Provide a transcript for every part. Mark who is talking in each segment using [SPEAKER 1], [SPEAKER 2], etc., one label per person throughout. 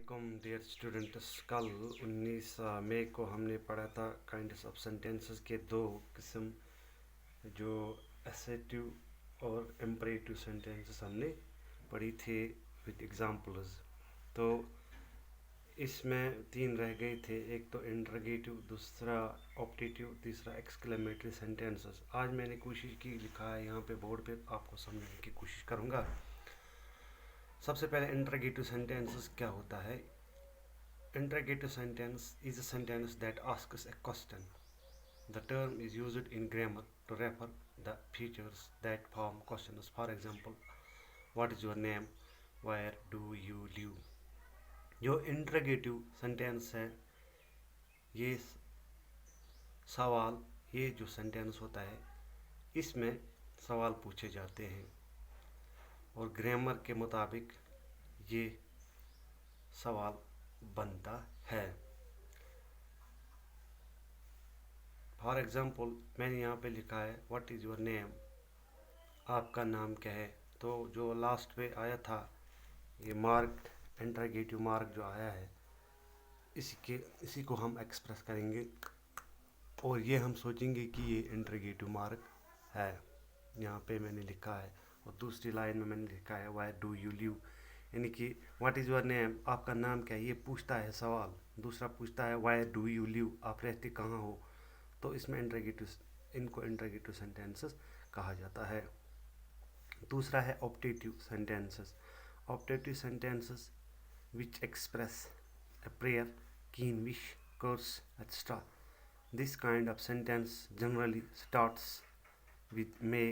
[SPEAKER 1] वालेकुम dear students. कल 19 मई को हमने पढ़ा था काइंड्स ऑफ सेंटेंसेस के दो किस्म, जो एसेटिव और इम्परेटिव सेंटेंसेस हमने पढ़ी थी विद एग्जांपल्स। तो इसमें तीन रह गए थे, एक तो इंटरोगेटिव, दूसरा ऑप्टेटिव, तीसरा एक्सक्लेमेटरी सेंटेंसेस। आज मैंने कोशिश की, लिखा है यहाँ पे बोर्ड पे, आपको समझने की कोशिश करूँगा। सबसे पहले इंटरोगेटिव सेंटेंसेस क्या होता है। Interrogative sentence is a sentence that asks a question. The term is used in grammar to refer the features that form questions. For example, what is your name? Where do you live? जो interrogative sentence है, ये सवाल, ये जो sentence होता है, इसमें सवाल पूछे जाते हैं और ग्रामर के मुताबिक ये सवाल बनता है। फॉर एग्ज़ाम्पल मैंने यहाँ पे लिखा है व्हाट इज़ योर नेम, आपका नाम क्या है। तो जो लास्ट पे आया था, ये मार्क, इंटरोगेटिव मार्क जो आया है, इसी को हम एक्सप्रेस करेंगे और ये हम सोचेंगे कि ये इंटरोगेटिव मार्क है। यहाँ पे मैंने लिखा है और दूसरी लाइन में मैंने लिखा है वेयर डू यू लिव, यानी कि व्हाट इज़ योर नेम, आपका नाम क्या है, ये पूछता है सवाल। दूसरा पूछता है वेयर डू यू लिव, आप रहते कहाँ हो। तो इसमें इनको इंटरोगेटिव सेंटेंसेस कहा जाता है। दूसरा है optative sentences. Optative sentences which express a prayer, keen wish, curse, etc. This kind of sentence generally starts with may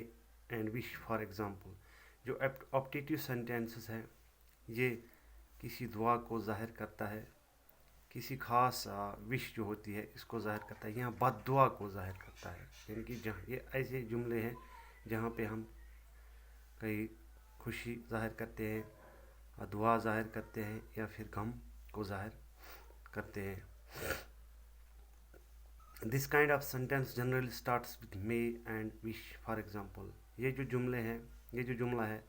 [SPEAKER 1] and wish. For example, जो optative sentences हैं, ये किसी दुआ को ज़ाहिर करता है, किसी ख़ास विश जो होती है इसको ज़ाहिर करता है, यहाँ बद्दुआ को ज़ाहिर करता है। यानी कि जहाँ ये ऐसे जुमले हैं जहाँ पे हम कहीं खुशी ज़ाहिर करते हैं, दुआ ज़ाहिर करते हैं, या फिर गम को ज़ाहिर करते हैं। This kind of sentence generally starts with may and wish. For example, ये जो जुमले हैं, ये जो जुमला है,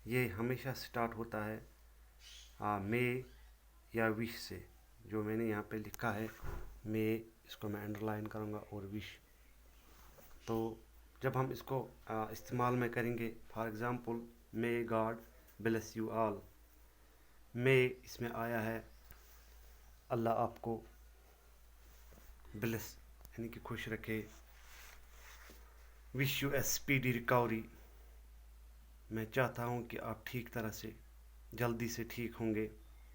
[SPEAKER 1] ये हमेशा स्टार्ट होता है मे या विश से। जो मैंने यहाँ पे लिखा है मे, इसको मैं अंडरलाइन करूँगा, और विश। तो जब हम इसको इस्तेमाल में करेंगे, for example may God bless you all, मे इसमें आया है अल्लाह आपको ब्लेस यानी कि खुश रखे। Wish U A speedy recovery, मैं चाहता हूँ कि आप ठीक तरह से जल्दी से ठीक होंगे।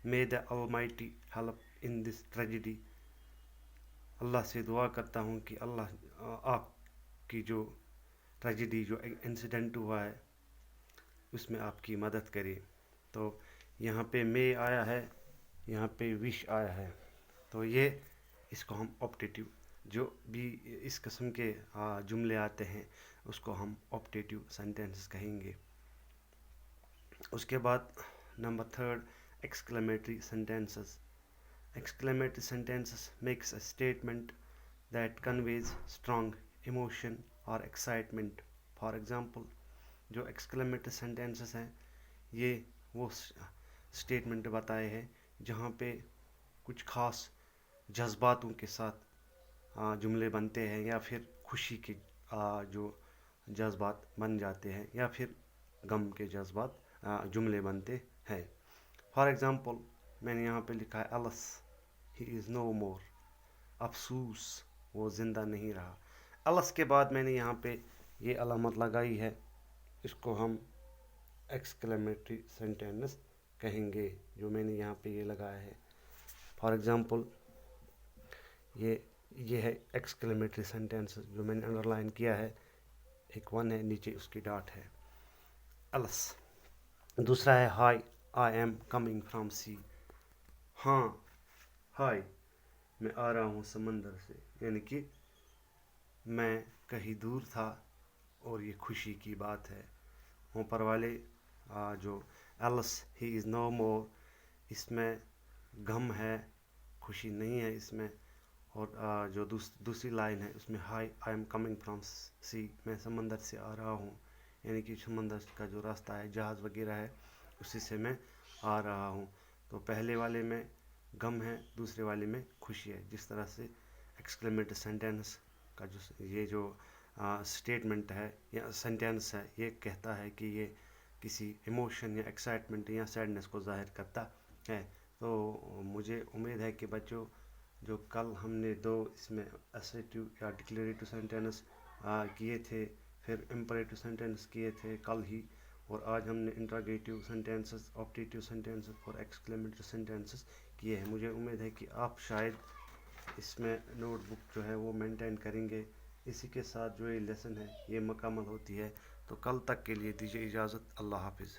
[SPEAKER 1] May the almighty help in this tragedy, Allah से दुआ करता हूँ कि अल्लाह आपकी जो ट्रेजेडी, जो इंसिडेंट हुआ है, उसमें आपकी मदद करे। तो यहाँ पे मे आया है, यहाँ पे विश आया है। तो ये इसको हम ऑप्टेटिव, जो भी इस किस्म के जुमले आते हैं उसको हम ऑप्टेटिव सेंटेंसेस कहेंगे। उसके बाद number third, exclamatory sentences. Exclamatory sentences makes a statement that conveys strong emotion और एक्साइटमेंट। फॉर एग्जांपल, जो एक्सक्लेमेटरी सेंटेंसेस हैं, ये वो स्टेटमेंट बताए हैं जहाँ पे कुछ ख़ास जज्बातों के साथ जुमले बनते हैं, या फिर खुशी के जो जज्बात बन जाते हैं, या फिर गम के जज्बात जुमले बनते हैं। फॉर एग्ज़ाम्पल, मैंने यहाँ पे लिखा है अलस ही इज़ नो मोर, अफसोस वो ज़िंदा नहीं रहा। अलस के बाद मैंने यहाँ पे ये अलामत लगाई है, इसको हम एक्सक्लेमेटरी सेंटेंस कहेंगे, जो मैंने यहाँ पे ये लगाया है। फॉर एग्ज़ाम्पल, ये है एक्सक्लेमेटरी सेंटेंस जो मैंने अंडरलाइन किया है, एक वन है, नीचे उसकी डॉट है, अलस। दूसरा है हाय, आई एम कमिंग फ्रॉम सी, हाँ हाय, मैं आ रहा हूँ समंदर से, यानी कि मैं कहीं दूर था और ये खुशी की बात है। ऊपर वाले जो एल्स ही इज़ नो मोर, इसमें गम है, खुशी नहीं है इसमें। और जो दूसरी लाइन है उसमें hi I am coming from sea, मैं समंदर से आ रहा हूँ, यानी कि समंदर का जो रास्ता है, जहाज़ वगैरह है, उसी से मैं आ रहा हूँ। تو پہلے والے میں غم ہے، دوسرے والے میں خوشی ہے. جس طرح سے ایکسکلیمیٹری سینٹینس کا یہ جو اسٹیٹمنٹ ہے یا سینٹینس ہے، یہ کہتا ہے کہ یہ کسی ایموشن یا ایکسائٹمنٹ یا سیڈنس کو ظاہر کرتا ہے. تو مجھے امید ہے کہ بچوں، جو کل ہم نے 2 اس میں اسیٹیو یا ڈکلیریٹو سینٹینس کیے تھے، پھر امپریٹو سینٹینس کیے تھے کل ہی، اور آج ہم نے انٹراگیٹیو سینٹینسز، آپٹیٹیو سینٹینسز اور ایکسکلیمیٹری سینٹینسز کیے ہیں. مجھے امید ہے کہ آپ شاید اس میں نوٹ بک جو ہے وہ مینٹین کریں گے. اسی کے ساتھ جو یہ لیسن ہے یہ مکمل ہوتی ہے. تو کل تک کے لیے دیجیے اجازت. اللہ حافظ.